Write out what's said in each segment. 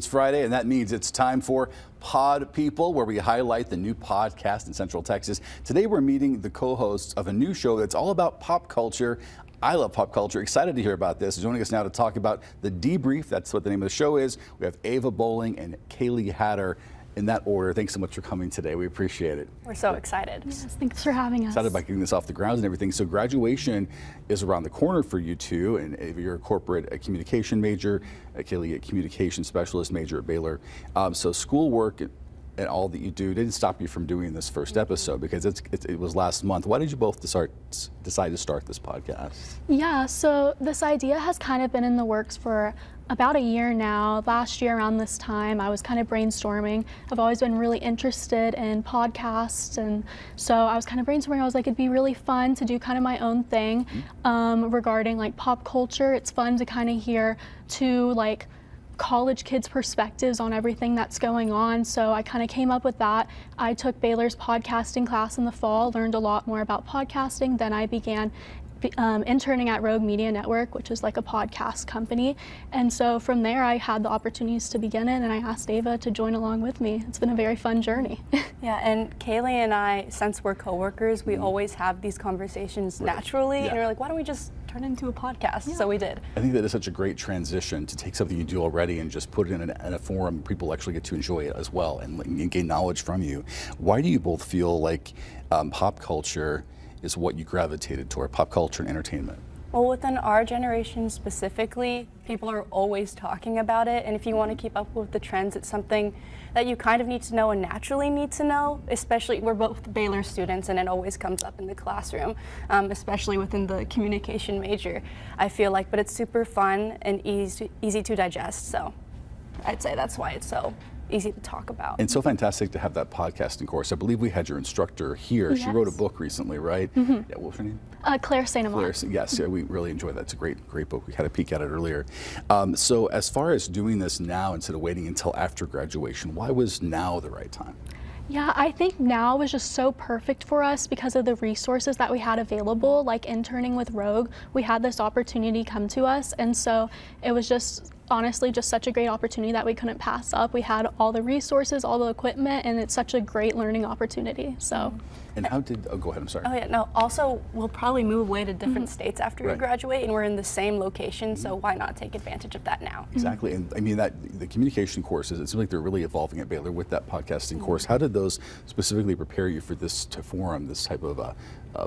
it's Friday, and that means it's time for Pod People, where we highlight the new podcast in Central Texas. Today we're meeting the co-hosts of a new show that's all about pop culture. I love pop culture. Excited to hear about this. Joining us now to talk about the Debrief, that's what the name of the show is. We have Ava Bowling and Kaylee Hatter. In that order, thanks so much for coming today. We appreciate it. We're so excited. Yes, thanks for having us. Excited about getting this off the ground and everything. So graduation is around the corner for you two, and if you're a corporate communication major, Kaylee, a communication specialist major at Baylor. So schoolwork and all that you do didn't stop you from doing this first episode, because it was last month. Why did you both decide to start this podcast? Yeah, so this idea has kind of been in the works for about a year now. Last year around this time, I was kind of brainstorming. I've always been really interested in podcasts, and so I was kind of brainstorming. I was like, it'd be really fun to do kind of my own thing regarding like pop culture. It's fun to kind of hear two like college kids' perspectives on everything that's going on. So I kind of came up with that. I took Baylor's podcasting class in the fall, learned a lot more about podcasting. Then I began interning at Rogue Media Network, which is like a podcast company. And so from there, I had the opportunities to begin it, and I asked Ava to join along with me. It's been a very fun journey. Yeah, and Kaylee and I, since we're coworkers, we always have these conversations naturally, and we're like, why don't we just turn it into a podcast? Yeah. So we did. I think that is such a great transition to take something you do already and just put it in a forum people actually get to enjoy it as well and gain knowledge from you. Why do you both feel like pop culture is what you gravitated toward, pop culture and entertainment? Well, within our generation specifically, people are always talking about it, and if you want to keep up with the trends, it's something that you kind of need to know and naturally need to know, especially, we're both Baylor students and it always comes up in the classroom, especially within the communication major, I feel like, but it's super fun and easy to digest, so I'd say that's why it's so easy to talk about. And so fantastic to have that podcasting course. I believe we had your instructor here. Yes. She wrote a book recently, right? Yeah, what was her name? Claire St. Amant. Claire, yes, yeah, we really enjoyed that. It's a great book. We had a peek at it earlier. So as far as doing this now instead of waiting until after graduation, why was now the right time? Yeah, I think now was just so perfect for us because of the resources that we had available. Like interning with Rogue, we had this opportunity come to us, and so it was just honestly just such a great opportunity that we couldn't pass up. We had all the resources, all the equipment, and it's such a great learning opportunity. So. And how did, oh, go ahead, I'm sorry. Oh yeah, no, also we'll probably move away to different states after we graduate, and we're in the same location, so why not take advantage of that now? Exactly, and I mean that the communication courses, it seems like they're really evolving at Baylor with that podcasting course. How did those specifically prepare you for this forum, this type of a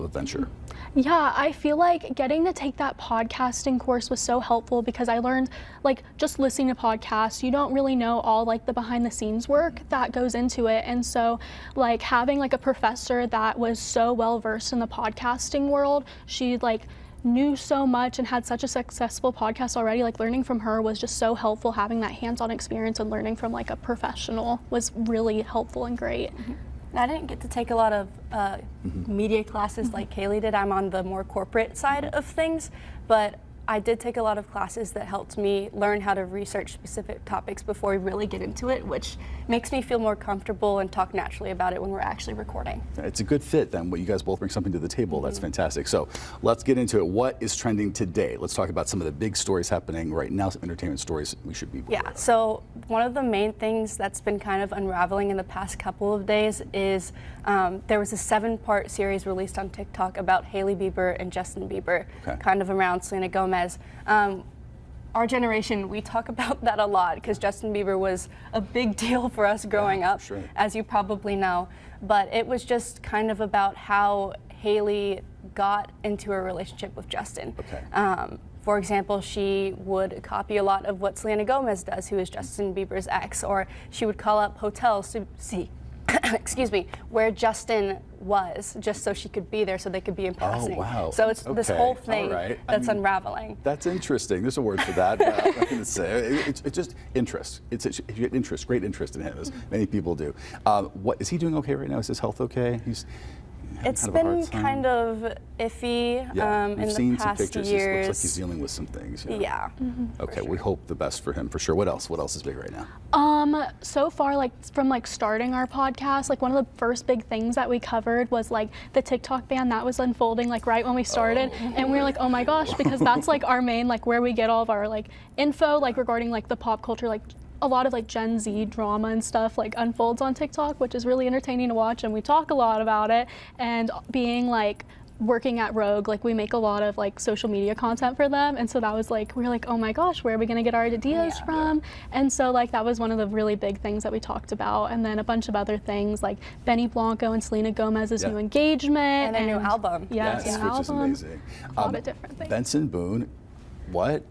venture? Yeah, I feel like getting to take that podcasting course was so helpful because I learned, like, just listening to podcasts, you don't really know all like the behind the scenes work that goes into it. And so like having like a professor that was so well versed in the podcasting world, she like knew so much and had such a successful podcast already, like learning from her was just so helpful. Having that hands-on experience and learning from like a professional was really helpful and great. I didn't get to take a lot of media classes like Kaylee did. I'm on the more corporate side of things, but I did take a lot of classes that helped me learn how to research specific topics before we really get into it, which makes me feel more comfortable and talk naturally about it when we're actually recording. It's a good fit then. You guys both bring something to the table. That's fantastic. So let's get into it. What is trending today? Let's talk about some of the big stories happening right now, some entertainment stories we should be aware of. So one of the main things that's been kind of unraveling in the past couple of days is there was a 7-part series released on TikTok about Hailey Bieber and Justin Bieber, kind of around Selena Gomez. Our generation, we talk about that a lot because Justin Bieber was a big deal for us growing up, as you probably know. But it was just kind of about how Hailey got into a relationship with Justin. For example, she would copy a lot of what Selena Gomez does, who is Justin Bieber's ex, or she would call up hotels to see excuse me, where Justin was, just so she could be there so they could be in passing. Oh, wow. So it's this whole thing that's unraveling. That's interesting. There's a word for that. But I'm not going to say it's just interest. It's interest, great interest in him, as many people do. What is he doing okay right now? Is his health okay? It's been kind of iffy in the past pictures. years. It looks like he's dealing with some things. Yeah. Okay, we hope the best for him for sure. What else? What else is big right now? So far, like from like starting our podcast, like one of the first big things that we covered was like the TikTok ban that was unfolding like right when we started, and we were like, oh my gosh, because that's like our main like where we get all of our like info like regarding like the pop culture like a lot of like Gen Z drama and stuff like unfolds on TikTok, which is really entertaining to watch, and we talk a lot about it. And being like working at Rogue, like we make a lot of like social media content for them, and so that was like, we were like, oh my gosh, where are we gonna get our ideas from? And so like that was one of the really big things that we talked about, and then a bunch of other things like Benny Blanco and Selena Gomez's new engagement and a new album. Yes, which an is album. amazing. A lot of different things. Benson Boone, what?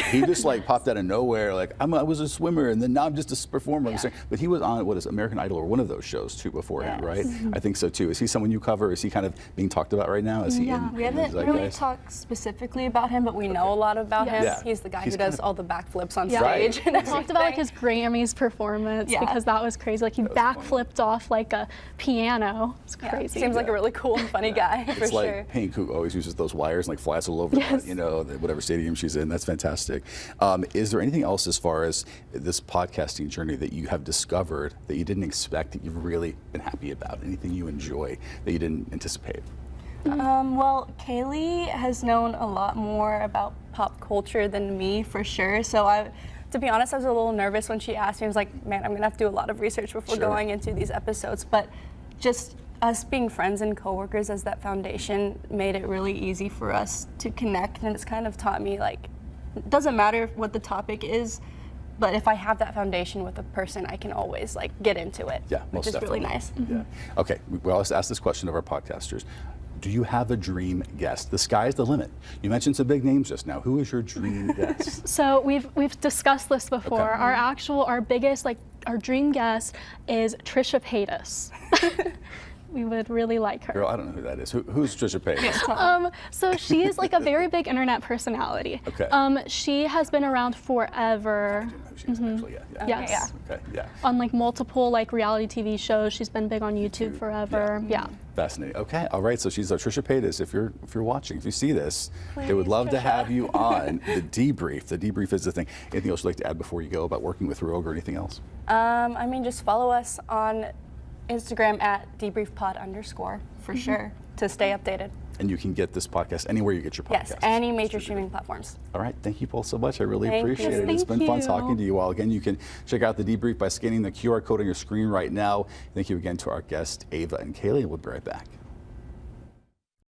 He just like popped out of nowhere, like I was a swimmer, and then now I'm just a performer. But he was on, what is American Idol or one of those shows too beforehand, right? I think so too. Is he someone you cover? Is he kind of being talked about right now? Is he in? We haven't really talked specifically about him, but we know a lot about him. Yeah. He's the guy He's who does kind of- all the backflips on Right. stage. And We talked about like his Grammys performance because that was crazy. Like he backflipped off like a piano. It's crazy. Seems like a really cool and funny guy for It's like sure. Pink, who always uses those wires and like flies all over, you know, whatever stadium she's in. That's fantastic. Is there anything else as far as this podcasting journey that you have discovered that you didn't expect, that you've really been happy about? Anything you enjoy that you didn't anticipate? Well, Kaylee has known a lot more about pop culture than me for sure. So to be honest, I was a little nervous when she asked me. I was like, man, I'm gonna have to do a lot of research before going into these episodes. But just us being friends and coworkers as that foundation made it really easy for us to connect, and it's kind of taught me like, it doesn't matter what the topic is, but if I have that foundation with a person, I can always like get into it, which is really nice. Yeah. Okay, we always ask this question of our podcasters. Do you have a dream guest? The sky's the limit. You mentioned some big names just now. Who is your dream guest? So we've discussed this before. Our biggest, like our dream guest is Trisha Paytas. We would really like her. Girl, I don't know who that is. Who's Trisha Paytas? So she is like a very big internet personality. Okay. She has been around forever. I do know who she is actually, yeah. Yes. Okay, yeah. On like multiple like reality TV shows. She's been big on YouTube forever. Yeah. Fascinating. Okay, all right. So she's Trisha Paytas. If you're watching, if you see this, they would love to Trisha. have you on the debrief. The debrief is the thing. Anything else you'd like to add before you go about working with Rogue or anything else? I mean, just follow us on Instagram at debriefpod_ for sure to stay updated. And you can get this podcast anywhere you get your podcast. Yes, any major streaming platforms. All right, thank you both so much. I really Thank you. appreciate it. Yes, It's been thank fun you. talking to you all. Again, you can check out the debrief by scanning the QR code on your screen right now. Thank you again to our guests, Ava and Kaylee, and we'll be right back.